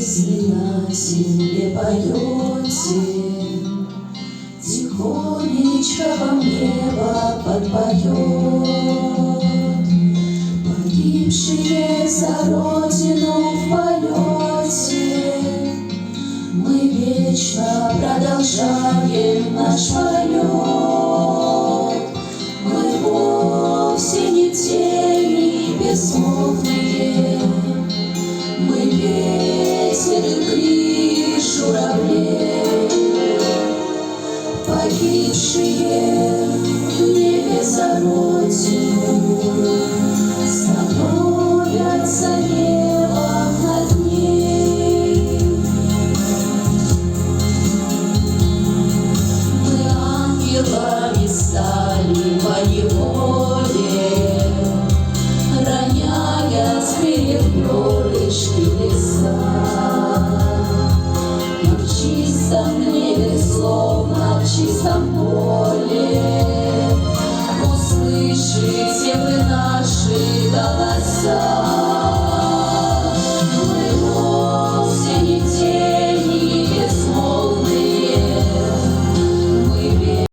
песни на земле поете, тихонечко вам небо подпоет. Погибшие за родину в полете, мы вечно продолжаем наш полет.